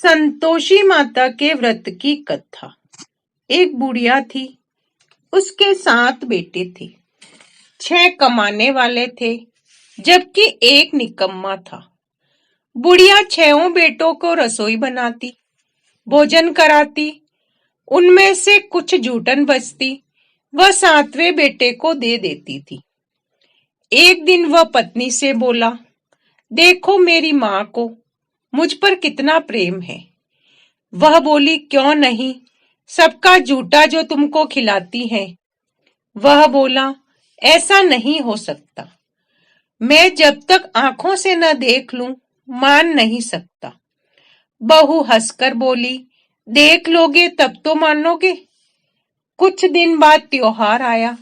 संतोषी माता के व्रत की कथा। एक बुढ़िया थी, उसके 7 बेटे थे। 6 कमाने वाले थे, जबकि एक निकम्मा था। बुढ़िया 6 बेटों को रसोई बनाती, भोजन कराती, उनमें से कुछ जूठन बचती, वह 7वें बेटे को दे देती थी। एक दिन वह पत्नी से बोला, देखो मेरी माँ को मुझ पर कितना प्रेम है। वह बोली, क्यों नहीं, सबका जूठा जो तुमको खिलाती है। वह बोला, ऐसा नहीं हो सकता, मैं जब तक आंखों से न देख लूं मान नहीं सकता। बहू हंसकर बोली, देख लोगे तब तो मानोगे। कुछ दिन बाद त्योहार आया।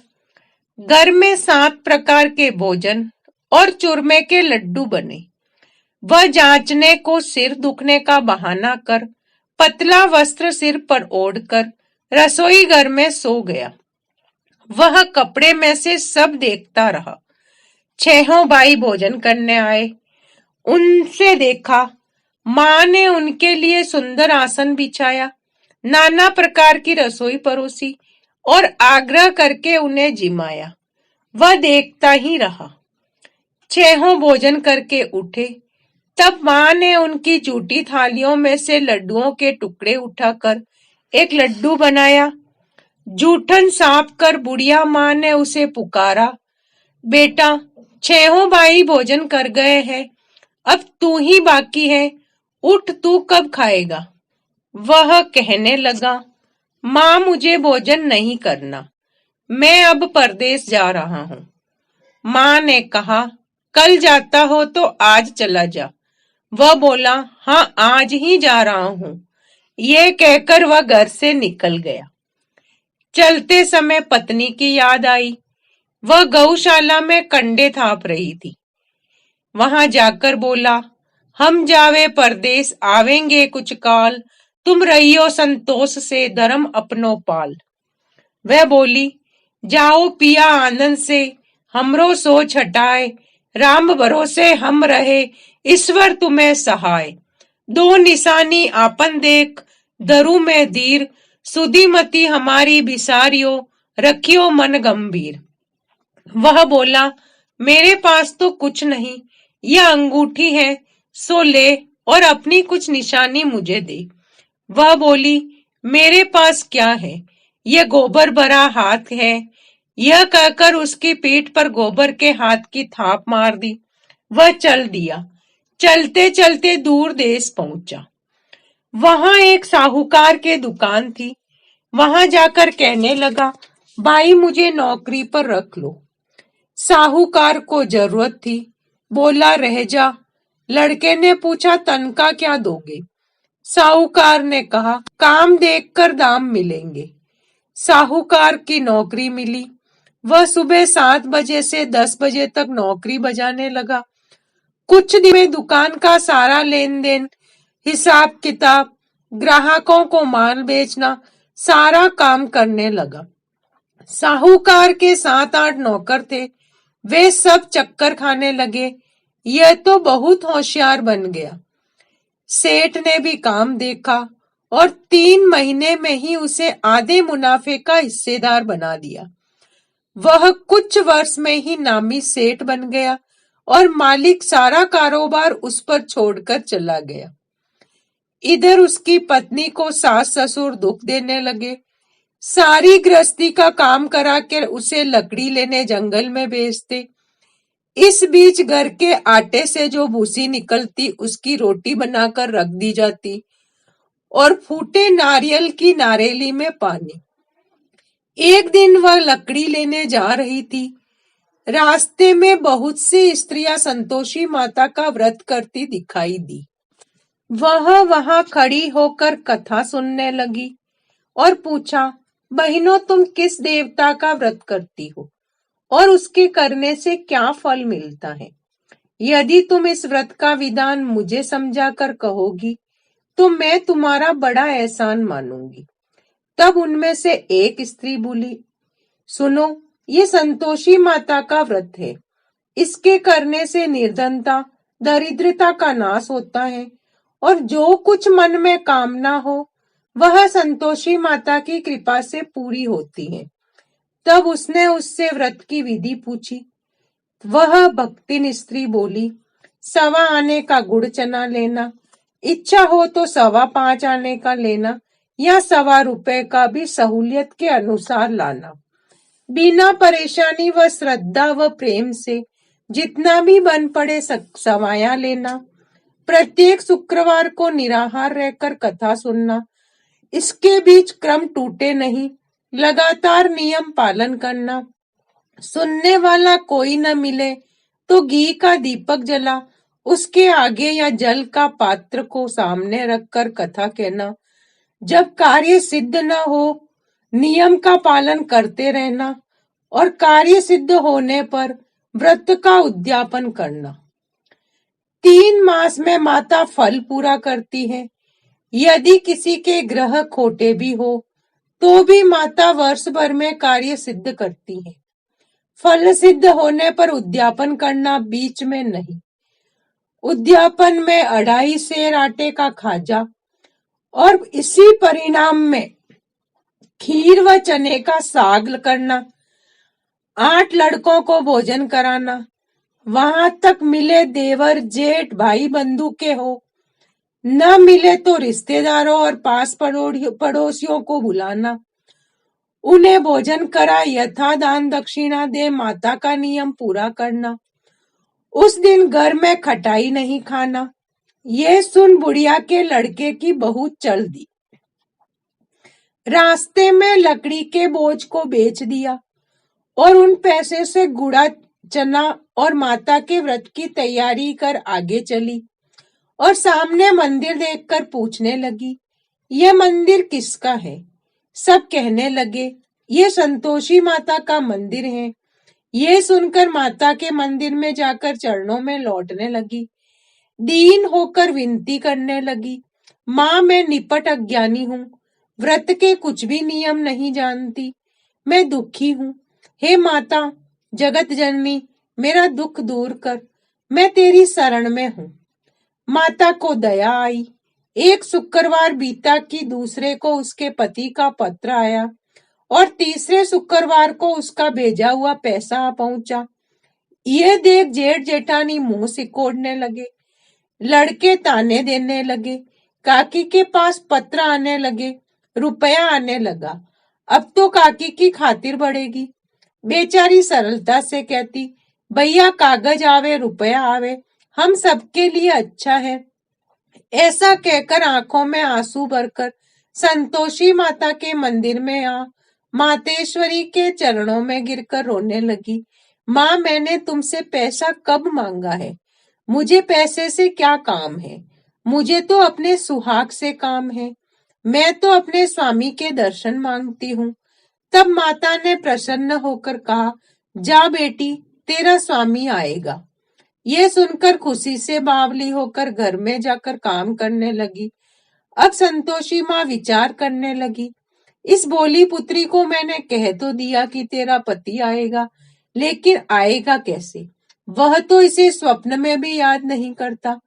घर में 7 प्रकार के भोजन और चूरमे के लड्डू बने। वह जांचने को सिर दुखने का बहाना कर पतला वस्त्र सिर पर ओढ़कर रसोई घर में सो गया। वह कपड़े में से सब देखता रहा। 6 भाई भोजन करने आए। उनसे देखा, माँ ने उनके लिए सुंदर आसन बिछाया, नाना प्रकार की रसोई परोसी और आग्रह करके उन्हें जिमाया। वह देखता ही रहा। 6 भोजन करके उठे, तब माँ ने उनकी जूठी थालियों में से लड्डुओं के टुकड़े उठाकर एक लड्डू बनाया। जूठन साफ कर बुढ़िया माँ ने उसे पुकारा, बेटा 6 भाई भोजन कर गए हैं, अब तू ही बाकी है, उठ तू कब खाएगा। वह कहने लगा, माँ मुझे भोजन नहीं करना, मैं अब परदेश जा रहा हूँ। माँ ने कहा, कल जाता हो तो आज चला जा। वह बोला, हाँ आज ही जा रहा हूँ। यह कहकर वह घर से निकल गया। चलते समय पत्नी की याद आई। वह गौशाला में कंडे थाप रही थी। वहां जाकर बोला, हम जावे परदेश आवेंगे कुछ काल, तुम रहियो संतोष से धर्म अपनो पाल। वह बोली, जाओ पिया आनंद से, हमरो सोच हटाए, राम भरोसे हम रहे, ईश्वर तुम्हें सहाय। 2 निशानी आपन देख, धरू में धीर, सुधीमती हमारी बिसारियो, रखियो मन गंभीर। वह बोला, मेरे पास तो कुछ नहीं, यह अंगूठी है, सो ले और अपनी कुछ निशानी मुझे दे। वह बोली, मेरे पास क्या है, यह गोबर भरा हाथ है। यह कहकर उसकी पीठ पर गोबर के हाथ की थाप मार दी। वह चल दिया। चलते चलते दूर देश पहुंचा। वहां एक साहूकार के दुकान थी। वहां जाकर कहने लगा, भाई मुझे नौकरी पर रख लो। साहूकार को जरूरत थी, बोला, रह जा। लड़के ने पूछा, तनख्वाह क्या दोगे। साहूकार ने कहा, काम देखकर दाम मिलेंगे। साहूकार की नौकरी मिली। वह सुबह 7 बजे से 10 बजे तक नौकरी बजाने लगा। कुछ दिन में दुकान का सारा लेन देन, हिसाब किताब, ग्राहकों को माल बेचना, सारा काम करने लगा। साहूकार के 7-8 नौकर थे, वे सब चक्कर खाने लगे। यह तो बहुत होशियार बन गया। सेठ ने भी काम देखा और 3 महीने में ही उसे आधे मुनाफे का हिस्सेदार बना दिया। वह कुछ वर्ष में ही नामी सेठ बन गया और मालिक सारा कारोबार उस पर छोड़कर चला गया। इधर उसकी पत्नी को सास ससुर दुख देने लगे। सारी गृहस्थी का काम करा के उसे लकड़ी लेने जंगल में भेजते। इस बीच घर के आटे से जो भूसी निकलती उसकी रोटी बनाकर रख दी जाती और फूटे नारियल की नारेली में पानी। एक दिन वह लकड़ी लेने जा रही थी। रास्ते में बहुत सी स्त्रियां संतोषी माता का व्रत करती दिखाई दी। वह वहां खड़ी होकर कथा सुनने लगी और पूछा, बहनों तुम किस देवता का व्रत करती हो और उसके करने से क्या फल मिलता है। यदि तुम इस व्रत का विधान मुझे समझाकर कहोगी तो मैं तुम्हारा बड़ा एहसान मानूंगी। तब उनमें से एक स्त्री बोली, सुनो, ये संतोषी माता का व्रत है। इसके करने से निर्धनता, दरिद्रता का नाश होता है और जो कुछ मन में कामना हो वह संतोषी माता की कृपा से पूरी होती है। तब उसने उससे व्रत की विधि पूछी। वह भक्तिन स्त्री बोली, 1.25 आने का गुड़ चना लेना, इच्छा हो तो 5.25 आने का लेना या 1.25 रुपए का भी सहूलियत के अनुसार लाना। बिना परेशानी व श्रद्धा व प्रेम से जितना भी बन पड़े सवाया लेना। प्रत्येक शुक्रवार को निराहार रहकर कथा सुनना। इसके बीच क्रम टूटे नहीं, लगातार नियम पालन करना। सुनने वाला कोई न मिले तो घी का दीपक जला उसके आगे या जल का पात्र को सामने रखकर कथा कहना। जब कार्य सिद्ध न हो नियम का पालन करते रहना और कार्य सिद्ध होने पर व्रत का उद्यापन करना। 3 मास में माता फल पूरा करती है। यदि किसी के ग्रह खोटे भी हो तो भी माता वर्ष भर में कार्य सिद्ध करती है। फल सिद्ध होने पर उद्यापन करना, बीच में नहीं। उद्यापन में 2.5 सेर आटे का खाजा और इसी परिणाम में खीर व चने का साग करना। 8 लड़कों को भोजन कराना। वहां तक मिले देवर जेठ भाई बंधु के हो, न मिले तो रिश्तेदारों और पास पड़ोसियों को बुलाना। उन्हें भोजन करा यथा दान दक्षिणा दे माता का नियम पूरा करना। उस दिन घर में खटाई नहीं खाना। ये सुन बुढ़िया के लड़के की बहू चल दी। रास्ते में लकड़ी के बोझ को बेच दिया और उन पैसे से गुड़ा चना और माता के व्रत की तैयारी कर आगे चली और सामने मंदिर देखकर पूछने लगी, ये मंदिर किसका है? सब कहने लगे, ये संतोषी माता का मंदिर है। ये सुनकर माता के मंदिर में जाकर चरणों में लौटने लगी। दीन होकर विनती करने लगी, माँ मैं निपट अज्ञानी हूँ, व्रत के कुछ भी नियम नहीं जानती, मैं दुखी हूँ। हे माता जगत जननी, मेरा दुख दूर कर, मैं तेरी शरण में हूँ। माता को दया आई। एक शुक्रवार बीता कि दूसरे को उसके पति का पत्र आया और तीसरे शुक्रवार को उसका भेजा हुआ पैसा पहुंचा। ये देख जेठ जेठानी मुंह सिकोड़ने लगे। लड़के ताने देने लगे। काकी के पास पत्र आने लगे, रुपया आने लगा। अब तो काकी की खातिर बढ़ेगी। बेचारी सरलता से कहती, भैया कागज आवे रुपया आवे, हम सबके लिए अच्छा है। ऐसा कहकर आंखों में आंसू भरकर संतोषी माता के मंदिर में आ मातेश्वरी के चरणों में गिरकर रोने लगी। माँ मैंने तुमसे पैसा कब मांगा है? मुझे पैसे से क्या काम है? मुझे तो अपने सुहाग से काम है। मैं तो अपने स्वामी के दर्शन मांगती हूँ। तब माता ने प्रसन्न होकर कहा, जा बेटी तेरा स्वामी आएगा। ये सुनकर खुशी से बावली होकर घर में जाकर काम करने लगी। अब संतोषी माँ विचार करने लगी, इस भोली पुत्री को मैंने कह तो दिया कि तेरा पति आएगा, लेकिन आएगा कैसे? वह तो इसे स्वप्न में भी याद नहीं करता।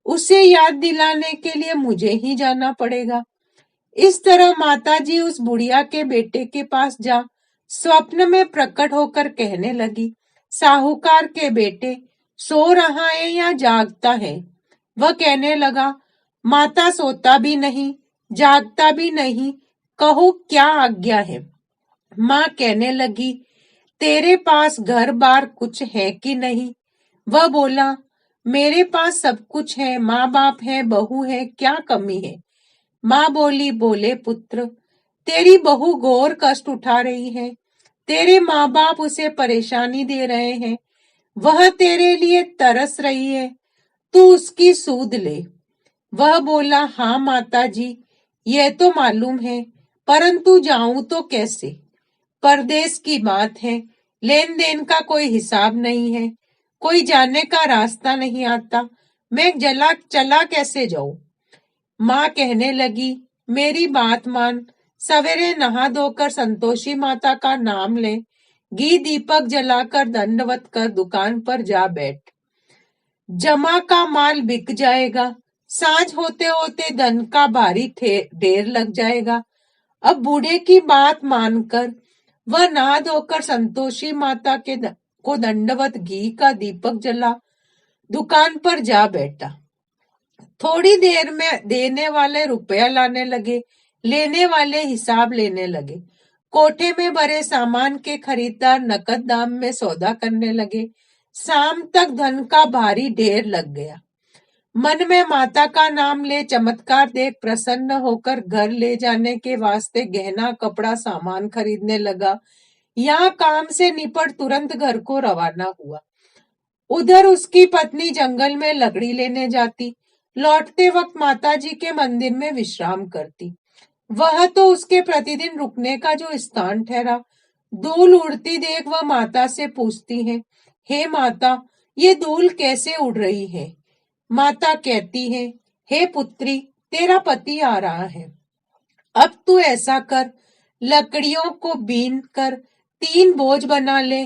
उसे याद दिलाने के लिए मुझे ही जाना पड़ेगा। इस तरह माताजी उस बुढ़िया के बेटे के पास जा स्वप्न में प्रकट होकर कहने लगी, साहूकार के बेटे सो रहा है या जागता है? वह कहने लगा, माता सोता भी नहीं जागता भी नहीं, कहो क्या आज्ञा है? माँ कहने लगी, तेरे पास घर बार कुछ है कि नहीं? वह बोला, मेरे पास सब कुछ है, माँ बाप है, बहू है, क्या कमी है? माँ बोली, बोले पुत्र, तेरी बहू घोर कष्ट उठा रही है। तेरे माँ बाप उसे परेशानी दे रहे हैं। वह तेरे लिए तरस रही है, तू उसकी सूद ले। वह बोला, हाँ माता जी, यह तो मालूम है, परंतु जाऊं तो कैसे? परदेश की बात है, लेन देन का कोई हिसाब नहीं है, कोई जाने का रास्ता नहीं आता, मैं चला कैसे जाऊं? माँ कहने लगी, मेरी बात मान, सवेरे नहा धोकर संतोषी माता का नाम ले, घी दीपक जलाकर दंडवत कर दुकान पर जा बैठ। जमा का माल बिक जाएगा, सांझ होते होते धन का भारी ढेर लग जाएगा। अब बूढ़े की बात मानकर वह नहा धोकर संतोषी माता को दंडवत घी का दीपक जला दुकान पर जा बैठा। थोड़ी देर में देने वाले रुपया लाने लगे, लेने वाले हिसाब लेने लगे। कोठे में भरे सामान के खरीदार नकद दाम में सौदा करने लगे। शाम तक धन का भारी ढेर लग गया। मन में माता का नाम ले चमत्कार देख प्रसन्न होकर घर ले जाने के वास्ते गहना कपड़ा सामान खरीदने लगा। यहाँ काम से निपट तुरंत घर को रवाना हुआ। उधर उसकी पत्नी जंगल में लकड़ी लेने जाती, लौटते वक्त माताजी के मंदिर में विश्राम करती। वह तो उसके प्रतिदिन रुकने का जो स्थान ठहरा। धूल उड़ती देख वह माता से पूछती है, हे माता, ये धूल कैसे उड़ रही है? माता कहती है, हे पुत्री, तेरा पति आ रहा है। अब तू ऐसा कर, लकड़ियों को बीन कर 3 बोझ बना ले।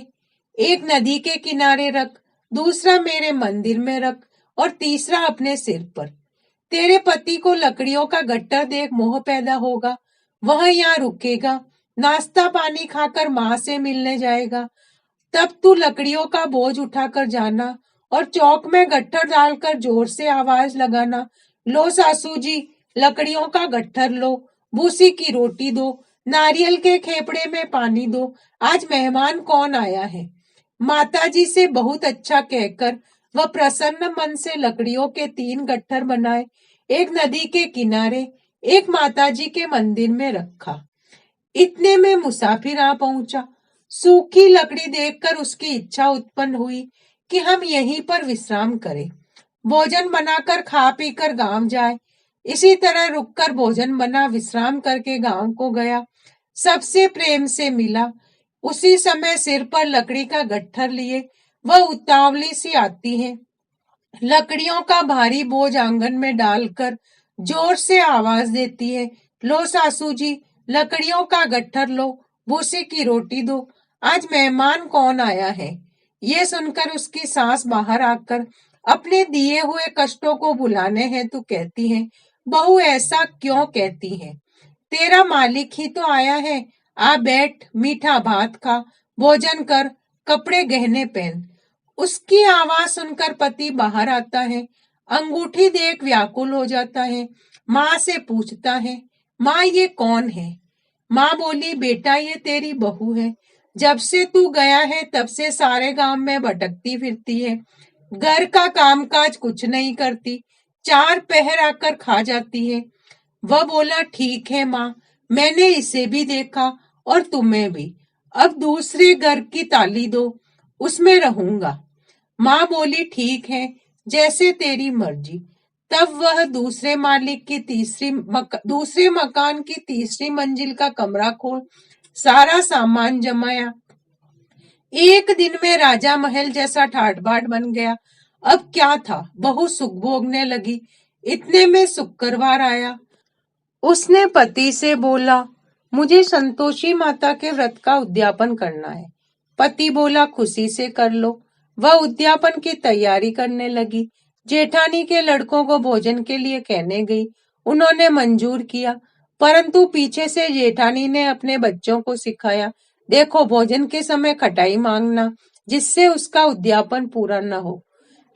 एक नदी के किनारे रख, दूसरा मेरे मंदिर में रख और तीसरा अपने सिर पर। तेरे पति को लकड़ियों का गट्ठर देख मोह पैदा होगा। वह यहाँ रुकेगा, नाश्ता पानी खाकर माँ से मिलने जाएगा। तब तू लकड़ियों का बोझ उठाकर जाना और चौक में गट्ठर डालकर जोर से आवाज लगाना, लो सासू जी, लकड़ियों का गट्ठर लो, भूसी की रोटी दो, नारियल के खेपड़े में पानी दो, आज मेहमान कौन आया है। माताजी से बहुत अच्छा कहकर वह प्रसन्न मन से लकड़ियों के 3 गट्ठर बनाए, एक नदी के किनारे, एक माताजी के मंदिर में रखा। इतने में मुसाफिर आ पहुंचा। सूखी लकड़ी देखकर उसकी इच्छा उत्पन्न हुई कि हम यहीं पर विश्राम करें, भोजन बनाकर खा पीकर गांव जाए। इसी तरह रुककर भोजन बना, विश्राम करके गांव को गया। सबसे प्रेम से मिला। उसी समय सिर पर लकड़ी का गट्ठर लिए वह उतावली सी आती है। लकड़ियों का भारी बोझ आंगन में डालकर जोर से आवाज देती है, लो सासू जी, लकड़ियों का गट्ठर लो, भूसे की रोटी दो, आज मेहमान कौन आया है। ये सुनकर उसकी सास बाहर आकर अपने दिए हुए कष्टों को भुलाने हेतु कहती है, बहू ऐसा क्यों कहती है? तेरा मालिक ही तो आया है। आ बैठ, मीठा भात खा, भोजन कर, कपड़े गहने पहन। उसकी आवाज सुनकर पति बाहर आता है। अंगूठी देख व्याकुल हो जाता है। माँ से पूछता है, माँ ये कौन है? माँ बोली, बेटा ये तेरी बहू है। जब से तू गया है तब से सारे गांव में भटकती फिरती है। घर का कामकाज कुछ नहीं करती, 4 पहर आकर खा जाती है। वह बोला, ठीक है माँ, मैंने इसे भी देखा और तुम्हें भी। अब दूसरे घर की ताली दो, उसमें रहूंगा। माँ बोली, ठीक है, जैसे तेरी मर्जी। तब वह दूसरे मालिक की दूसरे मकान की तीसरी मंजिल का कमरा खोल सारा सामान जमाया। एक दिन में राजा महल जैसा ठाट बाट बन गया। अब क्या था, बहू सुख भोगने लगी। इतने में शुक्रवार आया। उसने पति से बोला, मुझे संतोषी माता के व्रत का उद्यापन करना है। पति बोला, खुशी से कर लो। वह उद्यापन की तैयारी करने लगी। जेठानी के लड़कों को भोजन के लिए कहने गई। उन्होंने मंजूर किया, परंतु पीछे से जेठानी ने अपने बच्चों को सिखाया, देखो भोजन के समय खटाई मांगना, जिससे उसका उद्यापन पूरा न हो।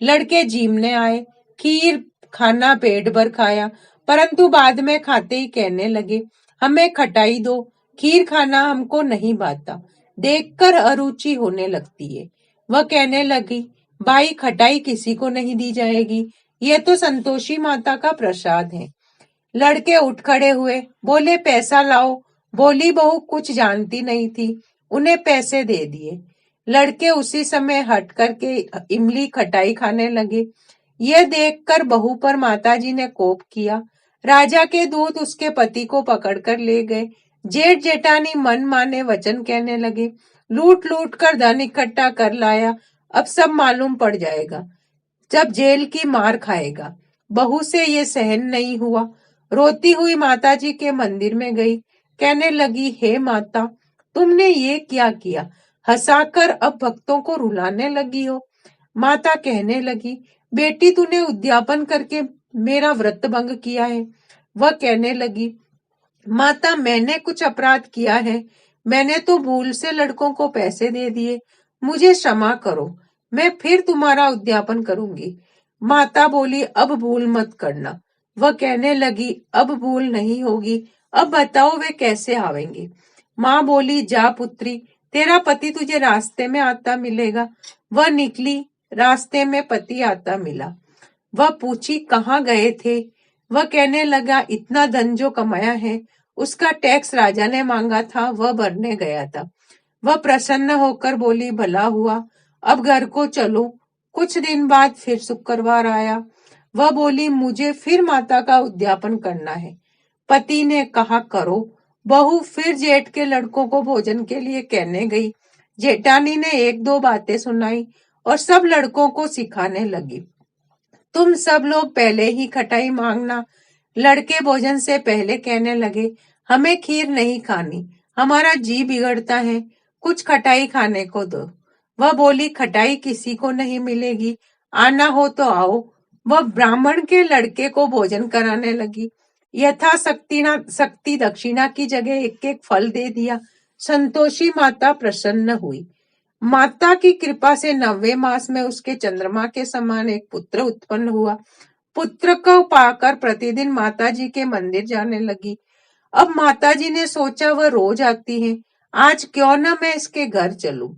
लड़के जीमने आए, खीर खाना पेट भर खाया, परंतु बाद में खाते ही कहने लगे, हमें खटाई दो, खीर खाना हमको नहीं भाता। देखकर अरुचि होने लगती है। वह कहने लगी, भाई खटाई किसी को नहीं दी जाएगी, यह तो संतोषी माता का प्रसाद है। लड़के उठ खड़े हुए, बोले पैसा लाओ। बोली बहू कुछ जानती नहीं थी, उन्हें पैसे दे दिए। लड़के उसी समय हट करके इमली खटाई खाने लगे। यह देखकर बहू पर माताजी ने कोप किया। राजा के दूत उसके पति को पकड़कर ले गए। जेठ जेठानी मन माने वचन कहने लगे, लूट लूट कर धन इकट्ठा कर लाया, अब सब मालूम पड़ जाएगा, जब जेल की मार खाएगा। बहू से ये सहन नहीं हुआ। रोती हुई माताजी के मंदिर में गई। कहने लगी, हे माता, तुमने ये क्या किया? हंसाकर अब भक्तों को रुलाने लगी हो। माता कहने लगी, बेटी तूने उद्यापन करके मेरा व्रत भंग किया है। वह कहने लगी, माता मैंने कुछ अपराध किया है। मैंने तो भूल से लड़कों को पैसे दे दिए। मुझे क्षमा करो, मैं फिर तुम्हारा उद्यापन करूंगी। माता बोली, अब भूल मत करना। वह कहने लगी, अब भूल नहीं होगी। अब बताओ वे कैसे आवेंगे। माँ बोली, जा पुत्री, तेरा पति तुझे रास्ते में आता मिलेगा। वह निकली, रास्ते में पति आता मिला। वह पूछी, कहाँ गए थे। वह कहने लगा, इतना धन जो कमाया है उसका टैक्स राजा ने मांगा था, वह भरने गया था। वह प्रसन्न होकर बोली, भला हुआ, अब घर को चलो। कुछ दिन बाद फिर शुक्रवार आया। वह बोली, मुझे फिर माता का उद्यापन करना है। पति ने कहा, करो। बहू फिर जेठ के लड़कों को भोजन के लिए कहने गई। जेठानी ने एक दो बातें सुनाई और सब लड़कों को सिखाने लगी। तुम सब लोग पहले ही खटाई मांगना। लड़के भोजन से पहले कहने लगे, हमें खीर नहीं खानी, हमारा जी बिगड़ता है, कुछ खटाई खाने को दो। वह बोली, खटाई किसी को नहीं मिलेगी, आना हो तो आओ। वह ब्राह्मण के लड़के को भोजन कराने लगी। शक्ति दक्षिणा की जगह एक एक फल दे दिया। संतोषी माता प्रसन्न हुई। माता की कृपा से 9वें मास में उसके चंद्रमा के समान एक पुत्र उत्पन्न हुआ। पुत्र को पाकर प्रतिदिन माताजी के मंदिर जाने लगी। अब माताजी ने सोचा, वह रोज आती है, आज क्यों न मैं इसके घर चलूं।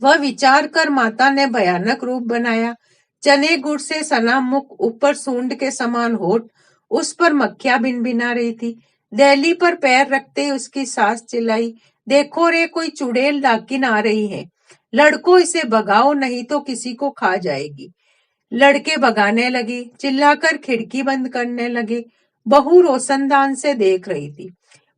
वह विचार कर माता ने भयानक रूप बनाया। चने गुड़ से सना मुख, ऊपर सूंड के समान होठ, उस पर मक्खियां भिनभिना रही थी। दहली पर पैर रखते ही उसकी सास चिल्लाई, देखो रे, कोई चुड़ैल डाकिन आ रही है, लड़कों इसे भगाओ नहीं तो किसी को खा जाएगी। लड़के भगाने लगी, चिल्लाकर खिड़की बंद करने लगे। बहू रोशनदान से देख रही थी।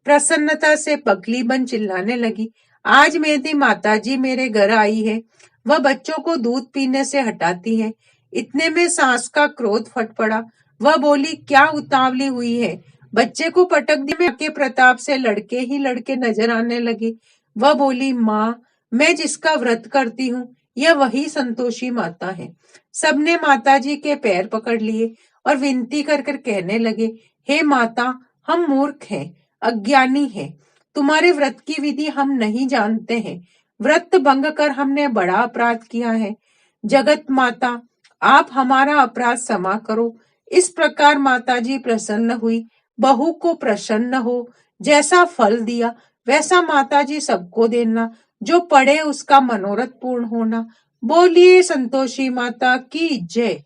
प्रसन्नता से पगली बन चिल्लाने लगी, आज मेरी माताजी मेरे घर आई है। वह बच्चों को दूध पीने से हटाती है। इतने में सास का क्रोध फट पड़ा। वह बोली, क्या उतावली हुई है। बच्चे को पटक दिया के प्रताप से लड़के ही लड़के नजर आने लगे। वह बोली, माँ, मैं जिसका व्रत करती हूँ यह वही संतोषी माता है। सबने माताजी के पैर पकड़ लिए और विनती कर कर कहने लगे, हे माता, हम मूर्ख हैं, अज्ञानी हैं, तुम्हारे व्रत की विधि हम नहीं जानते हैं। व्रत भंग कर हमने बड़ा अपराध किया है। जगत माता, आप हमारा अपराध क्षमा करो। इस प्रकार माताजी प्रसन्न हुई। बहू को प्रसन्न हो, जैसा फल दिया वैसा माताजी सबको देना, जो पढ़े उसका मनोरथ पूर्ण होना। बोलिए संतोषी माता की जय।